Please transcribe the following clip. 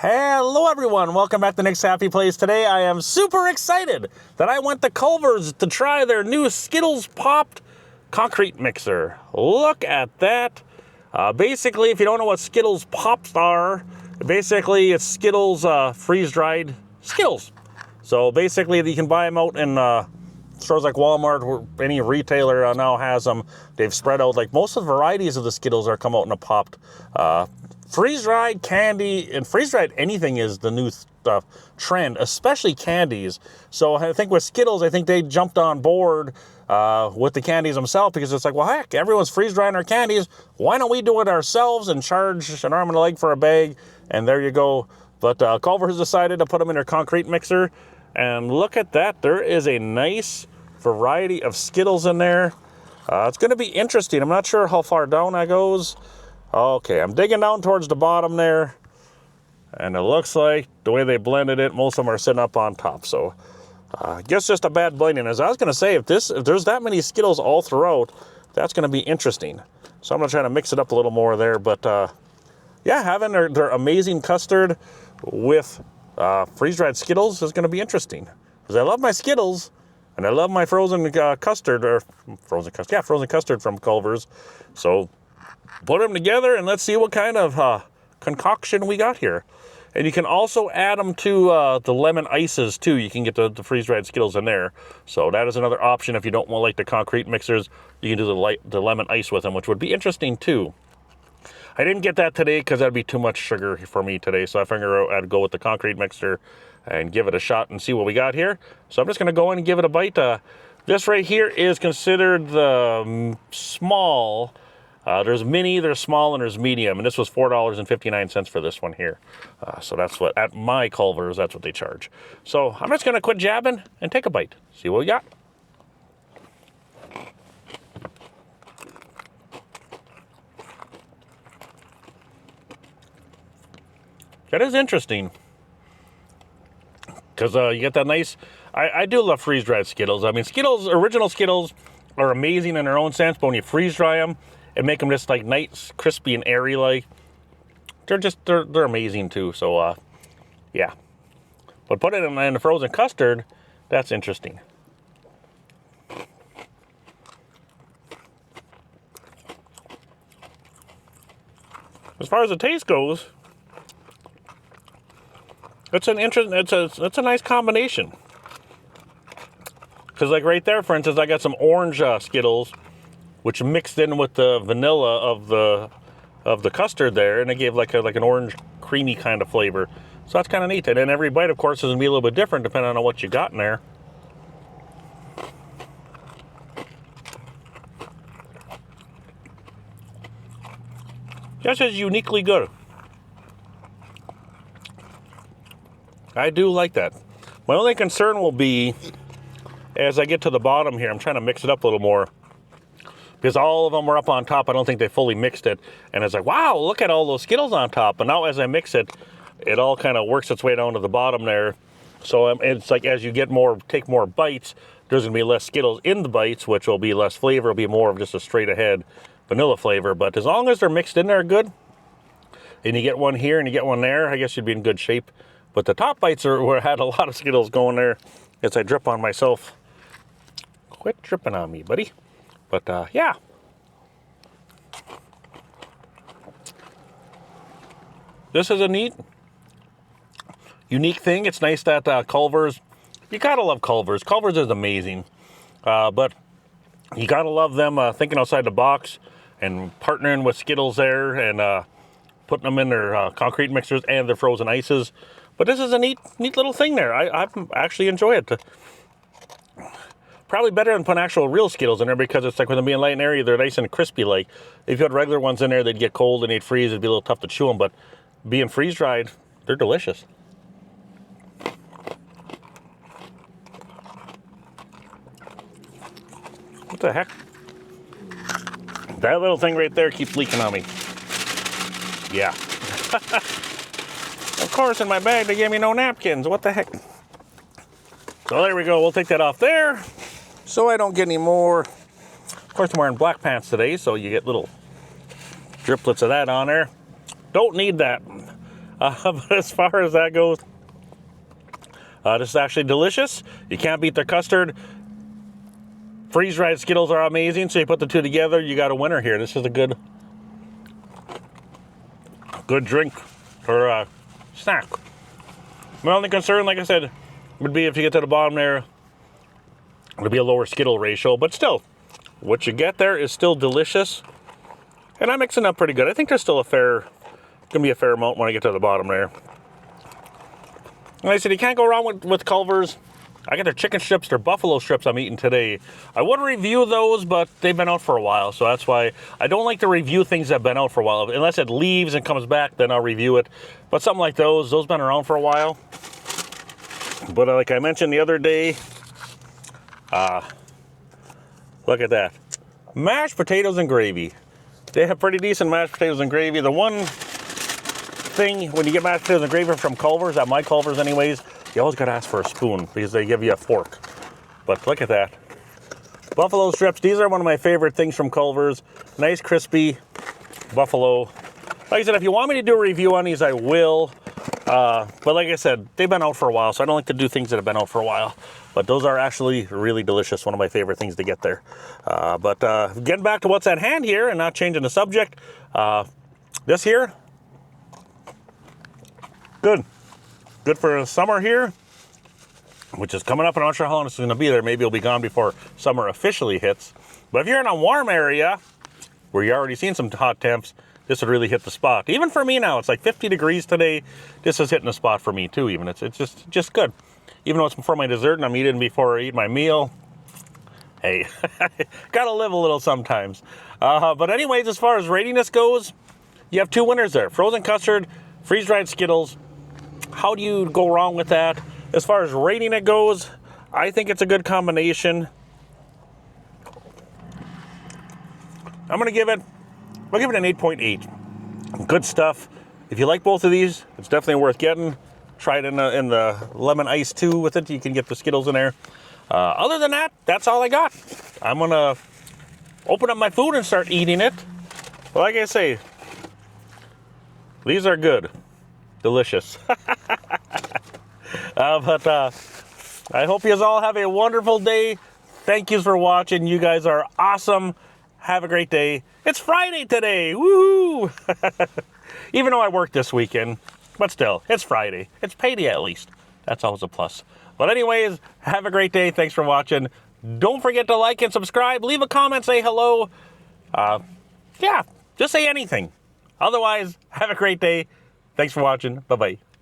Hello everyone, welcome back to Nick's Happy Place. Today I am super excited that I went to Culver's to try their new Skittles popped concrete mixer. Look at that. Basically, if you don't know what Skittles pops are, basically it's Skittles freeze-dried Skittles. So basically you can buy them out in stores like Walmart, or any retailer now has them. They've spread out, like most of the varieties of the Skittles are come out in a popped. Freeze-dried candy and freeze-dried anything is the new trend, especially candies. So I think with Skittles, I think they jumped on board with the candies themselves, because it's like, well, heck, everyone's freeze-drying their candies. Why don't we do it ourselves and charge an arm and a leg for a bag? And there you go. But Culver has decided to put them in their concrete mixer. And look at that. There is a nice variety of Skittles in there. It's going to be interesting. I'm not sure how far down that goes. Okay, I'm digging down towards the bottom there, and it looks like the way they blended it, most of them are sitting up on top. So I guess just a bad blending. As I was going to say, if there's that many Skittles all throughout, that's going to be interesting. So I'm going to try to mix it up a little more there. But yeah, having their amazing custard with freeze-dried Skittles is going to be interesting. Because I love my Skittles, and I love my frozen custard from Culver's. So put them together and let's see what kind of concoction we got here. And you can also add them to the lemon ices too. You can get the freeze-dried Skittles in there. So that is another option if you don't want like the concrete mixers. You can do the lemon ice with them, which would be interesting too. I didn't get that today because that'd be too much sugar for me today. So I figured I'd go with the concrete mixer and give it a shot and see what we got here. So I'm just going to go in and give it a bite. This right here is considered the small. There's mini, there's small, and there's medium, and this was $4.59 for this one here. So that's what, at my Culver's, that's what they charge. So I'm just going to quit jabbing and take a bite. See what we got. That is interesting, because you get that nice, I do love freeze-dried Skittles. I mean, original Skittles are amazing in their own sense, but when you freeze-dry them, and make them just like nice, crispy, and airy like, they're amazing too. So yeah, but put it in the frozen custard, that's interesting. As far as the taste goes, it's a nice combination. Because like right there, for instance, I got some orange Skittles, which mixed in with the vanilla of the custard there, and it gave like an orange creamy kind of flavor. So that's kind of neat. And then every bite, of course, is gonna be a little bit different depending on what you got in there. Just as uniquely good. I do like that. My only concern will be, as I get to the bottom here, I'm trying to mix it up a little more, because all of them were up on top. I don't think they fully mixed it. And it's like, wow, look at all those Skittles on top. But now as I mix it, it all kind of works its way down to the bottom there. So it's like as you take more bites, there's going to be less Skittles in the bites, which will be less flavor. It'll be more of just a straight ahead vanilla flavor. But as long as they're mixed in there good, and you get one here and you get one there, I guess you'd be in good shape. But the top bites had a lot of Skittles going there as I drip on myself. Quit dripping on me, buddy. But yeah, this is a neat, unique thing. It's nice that Culver's, you gotta love Culver's. Culver's is amazing, but you gotta love them thinking outside the box and partnering with Skittles there and putting them in their concrete mixers and their frozen ices. But this is a neat little thing there. I actually enjoy it. Probably better than putting actual real Skittles in there, because it's like with them being light and airy, they're nice and crispy. Like if you had regular ones in there, they'd get cold and they'd freeze. It'd be a little tough to chew them, but being freeze-dried, they're delicious. What the heck? That little thing right there keeps leaking on me. Yeah. Of course, in my bag, they gave me no napkins. What the heck? So there we go. We'll take that off there, so I don't get any more. Of course, I'm wearing black pants today, so you get little driplets of that on there. Don't need that. But as far as that goes, this is actually delicious. You can't beat their custard. Freeze-dried Skittles are amazing, so you put the two together, you got a winner here. This is a good drink or snack. My only concern, like I said, would be if you get to the bottom there, it'll be a lower Skittle ratio, but still, what you get there is still delicious. And I'm mixing up pretty good. I think there's still gonna be a fair amount when I get to the bottom there. Like I said, you can't go wrong with Culver's. I got their chicken strips, their buffalo strips I'm eating today. I would review those, but they've been out for a while, so that's why I don't like to review things that have been out for a while. Unless it leaves and comes back, then I'll review it. But something like those been around for a while. But like I mentioned the other day, look at that. Mashed potatoes and gravy. They have pretty decent mashed potatoes and gravy. The one thing when you get mashed potatoes and gravy from Culver's, at my Culver's anyways, you always got to ask for a spoon because they give you a fork. But look at that. Buffalo strips, these are one of my favorite things from Culver's. Nice crispy buffalo. Like I said, if you want me to do a review on these, I will. But like I said, they've been out for a while, so I don't like to do things that have been out for a while. But those are actually really delicious, one of my favorite things to get there. But getting back to what's at hand here and not changing the subject, this here, good. Good for summer here, which is coming up. I'm not sure how long it's going to be there. Maybe it'll be gone before summer officially hits. But if you're in a warm area where you're already seeing some hot temps, this would really hit the spot. Even for me now, it's like 50 degrees today. This is hitting the spot for me too. Even it's just good. Even though it's before my dessert and I'm eating before I eat my meal. Hey, gotta live a little sometimes. But anyways, as far as rating this goes, you have two winners there: frozen custard, freeze-dried Skittles. How do you go wrong with that? As far as rating it goes, I think it's a good combination. I'll give it an 8.8. Good stuff. If you like both of these, it's definitely worth getting. Try it in the lemon ice too with it. You can get the Skittles in there. Other than that, that's all I got. I'm gonna open up my food and start eating it. Like I say, these are good. Delicious. But I hope you all have a wonderful day. Thank you for watching. You guys are awesome. Have a great day. It's Friday today. Woohoo! Even though I worked this weekend, but still, it's Friday. It's payday at least. That's always a plus. But anyways, have a great day. Thanks for watching. Don't forget to like and subscribe. Leave a comment, say hello. Yeah, just say anything. Otherwise, have a great day. Thanks for watching. Bye-bye.